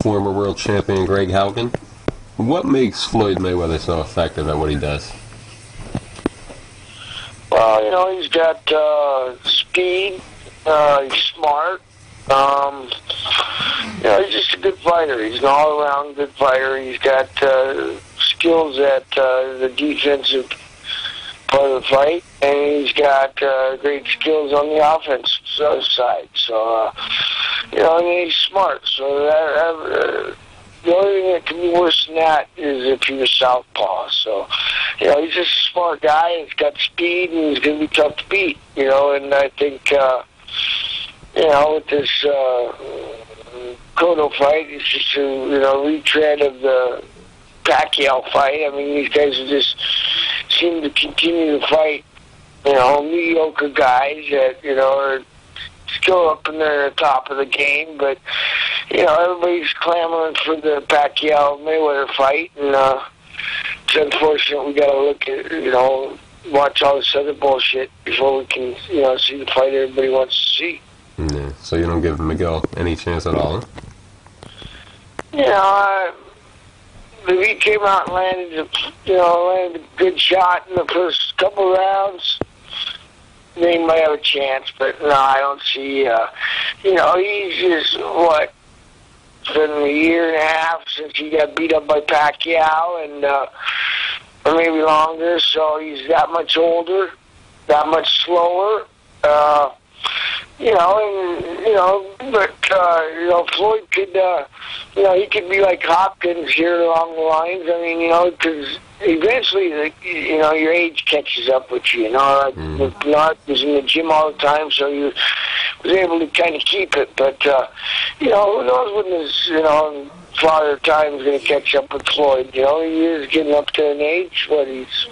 former world champion Greg Haugen. What makes Floyd Mayweather so effective at what he does? Well, he's got speed. He's smart. He's just a good fighter. He's an all-around good fighter. He's got skills at the defensive part of the fight, and he's got great skills on the offensive side. So, and he's smart. So the only thing that can be worse than that is if he was southpaw. So, he's just a smart guy. He's got speed, and he's going to be tough to beat. And I think, with this Cotto fight, it's just a retread of the Pacquiao fight. I mean, these guys just seem to continue to fight, mediocre guys that, are still up in the top of the game, but, everybody's clamoring for the Pacquiao-Mayweather fight, and it's unfortunate we got to look at, watch all this other bullshit before we can, see the fight everybody wants to see. Yeah, so you don't give Miguel any chance at all, huh? If he came out and landed a good shot in the first couple rounds, then he might have a chance. But no, I don't see. He's just it's been a year and a half since he got beat up by Pacquiao, and or maybe longer. So he's that much older, that much slower. Floyd could, he could be like Hopkins here along the lines. I mean, because eventually, your age catches up with you. Bernard was in the gym all the time, so you was able to kind of keep it. But, who knows when his, father time is going to catch up with Floyd. He is getting up to an age, he's,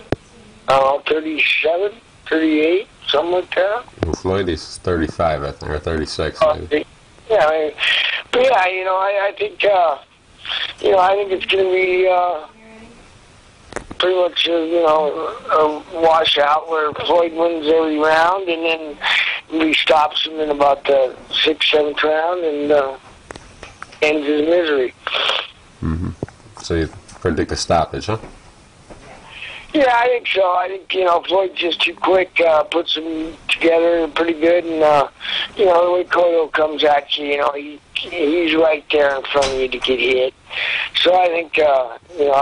37, 38? Something like that. Well, Floyd is 35, I think, or 36. Maybe. Yeah, I think, I think it's going to be pretty much, a washout where Floyd wins every round, and then he stops him in about the 6th, 7th round, and ends his misery. Mm-hmm. So you predict a stoppage, huh? Yeah, I think so. I think, Floyd's just too quick, puts them together pretty good, and, the way Cotto comes at you, he's right there in front of you to get hit. So I think, I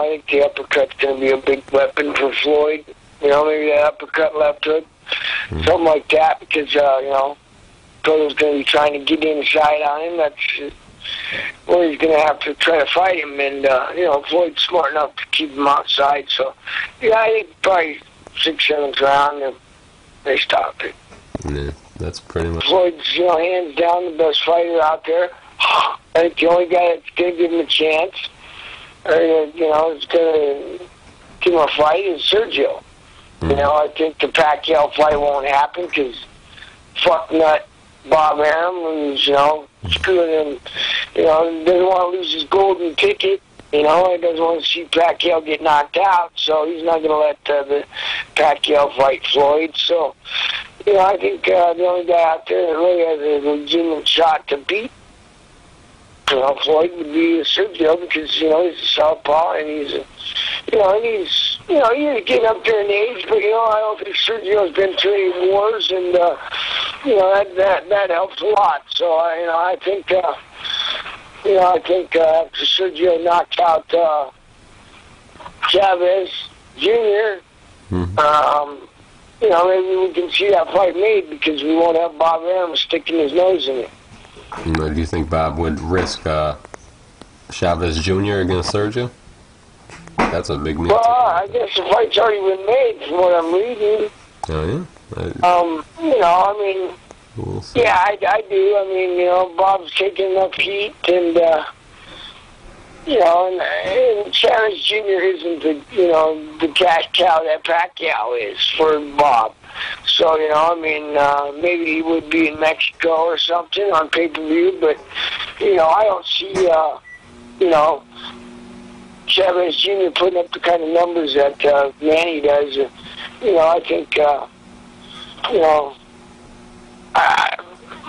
think the uppercut's going to be a big weapon for Floyd. Maybe that uppercut left hook, something like that, because, Cotto's going to be trying to get inside on him. That's where he's going to have to try to fight him, and, Floyd's smart enough to keep him outside. So, yeah, I think probably 6th, 7th round, and they stop it. Yeah, that's pretty much... Floyd's, hands down the best fighter out there. I think the only guy that's going to give him a chance, or, is going to give him a fight is Sergio. I think the Pacquiao fight won't happen because fucknut Bob Arum, who's, screwing him, doesn't want to lose his golden ticket, he doesn't want to see Pacquiao get knocked out, so he's not going to let the Pacquiao fight Floyd. So, I think the only guy out there that really has a legitimate shot to beat, Floyd would be Sergio, because, he's a southpaw, and he's getting up there in age, but, I don't think Sergio's been through any wars, and, that helps a lot. So, I think, after Sergio knocked out, Chavez Jr., maybe we can see that fight made, because we won't have Bob Arum sticking his nose in it. Do you think Bob would risk Chavez Jr. against Sergio? That's a big meet. Well, I guess the fight's already been made from what I'm reading. Oh, yeah? We'll see. Yeah, I do. Bob's taking enough heat, and, and Chavez Jr. isn't the cash cow that Pacquiao is for Bob. So, maybe he would be in Mexico or something on pay-per-view, but, I don't see, Chavez Jr. putting up the kind of numbers that Manny does. I think,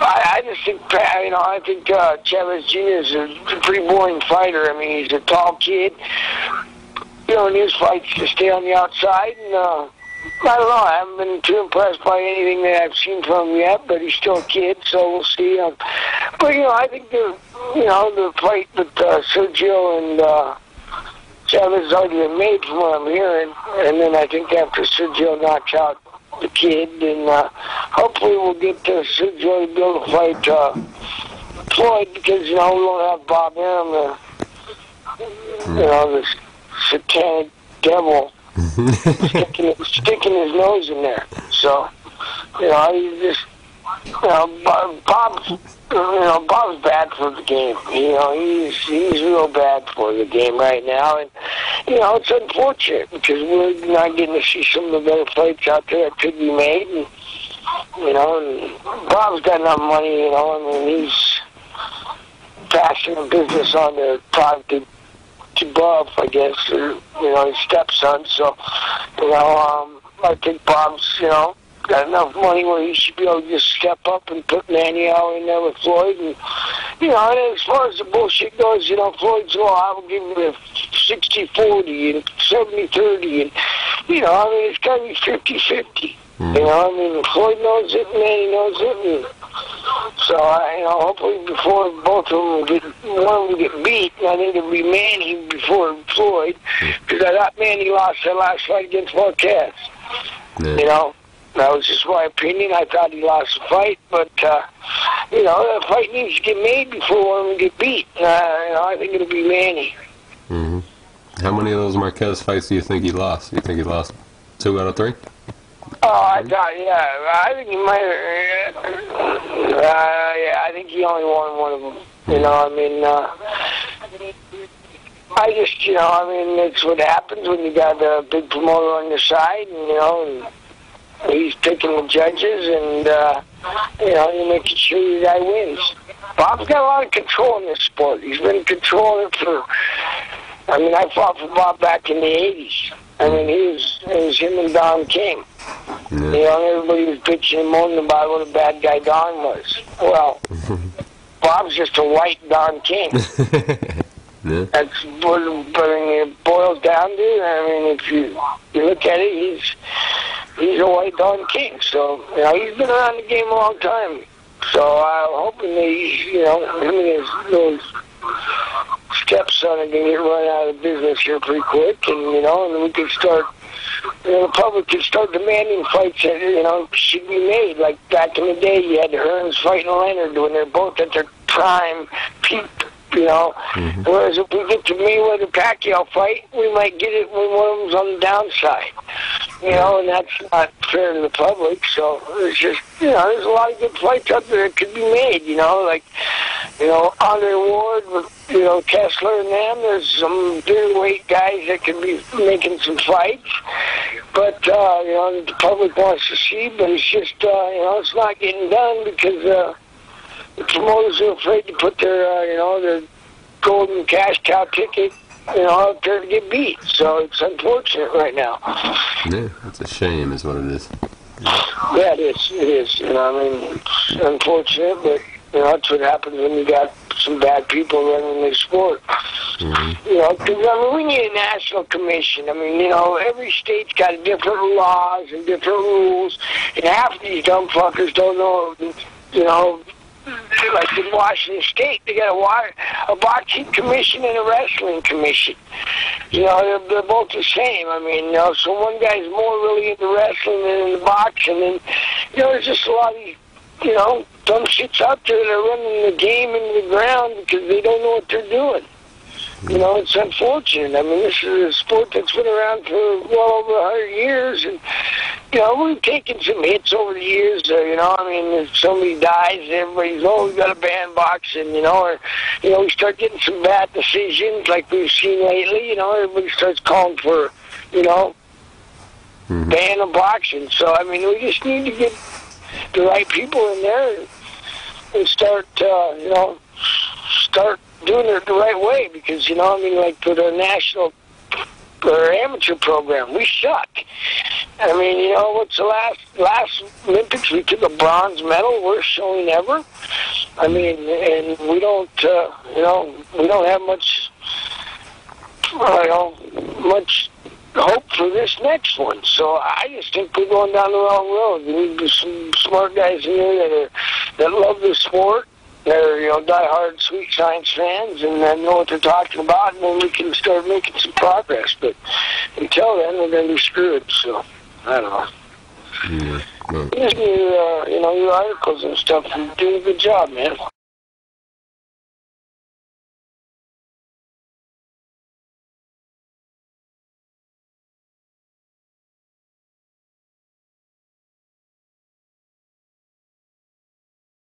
I just think, I think Chavez Jr. is a pretty boring fighter. I mean, he's a tall kid. In his fights to stay on the outside, and I don't know. I haven't been too impressed by anything that I've seen from him yet, but he's still a kid, so we'll see. But I think the fight with Sergio and Chavez has already been made from what I'm hearing, and then I think after Sergio knocks out the kid, and hopefully we'll get Sergio to be able to fight Floyd, because we won't have Bob Arum, the satanic devil sticking his nose in there. So he's just Bob's bad for the game. He's real bad for the game right now, and it's unfortunate because we're not getting to see some of the better fights out there that could be made. And and Bob's got enough money. He's passing the business on to talk to Buff, I guess, or his stepson. So I think Bob's got enough money where he should be able to just step up and put Manny out in there with Floyd. And, and as far as the bullshit goes, Floyd's, I will give him a 60-40 and 70-30. And, it's got to be 50-50. Floyd knows it, Manny knows it. And so, hopefully before both of them one will get beat, I think it'll be Manny before Floyd, because I thought Manny lost that last fight against Marquez. Yeah. That was just my opinion. I thought he lost the fight, but, the fight needs to get made before one of them get beat. I think it'll be Manny. Mm-hmm. How many of those Marquez fights do you think he lost? You think he lost 2 out of 3? Oh, I thought, yeah. I think he might have, I think he only won one of them. I just, it's what happens when you got a big promoter on your side, and he's picking the judges, and, you're making sure your guy wins. Bob's got a lot of control in this sport. He's been controlling it for, I fought for Bob back in the 80s. It was him and Don King. Yeah. Everybody was bitching and moaning about what a bad guy Don was. Well, Bob's just a white Don King. Yeah. That's what it boils down to. If you look at it, he's a white Don King. So, he's been around the game a long time. So I'm hoping that him and his little stepson are going to get run out of business here pretty quick, and and we could start, the public could start demanding fights that should be made. Like back in the day, you had the Hearns fighting Leonard when they're both at their prime peak. Mm-hmm. Whereas if we get the Mayweather Pacquiao fight, we might get it when one of them's on the downside. And that's not fair to the public. So it's just, there's a lot of good fights out there that could be made. Like Andre Ward with Kessler and them. There's some big weight guys that could be making some fights. But the public wants to see, but it's just it's not getting done because the promoters are afraid to put their golden cash cow ticket, out there to get beat. So it's unfortunate right now. Yeah, it's a shame is what it is. Yeah, it is. It's unfortunate, but, that's what happens when you got some bad people running the sport. Mm-hmm. Because, we need a national commission. Every state's got different laws and different rules, and half of these dumb fuckers don't know, like in Washington State, they got a boxing commission and a wrestling commission. They're both the same. So one guy's more really into wrestling than into boxing, and there's just a lot of these, dumb shits out there that are running the game into the ground because they don't know what they're doing. It's unfortunate. This is a sport that's been around for well over 100 years, and we've taken some hits over the years. If somebody dies, everybody's, we got to ban boxing, or we start getting some bad decisions like we've seen lately. Everybody starts calling for, ban of boxing. So we just need to get the right people in there and start, start doing it the right way, because like for the national or amateur program, we suck. I mean, you know, what's the last Olympics? We took a bronze medal, worst showing ever. I mean, and we don't, you know, we don't have much, much hope for this next one. So I just think we're going down the wrong road. We need some smart guys in here that love the sport. They're, you know, diehard Sweet Science fans, and they know what they're talking about, and then we can start making some progress. But until then, we're going to be screwed. So I don't know. Yeah. Well. You know, your articles and stuff, you're doing a good job, man.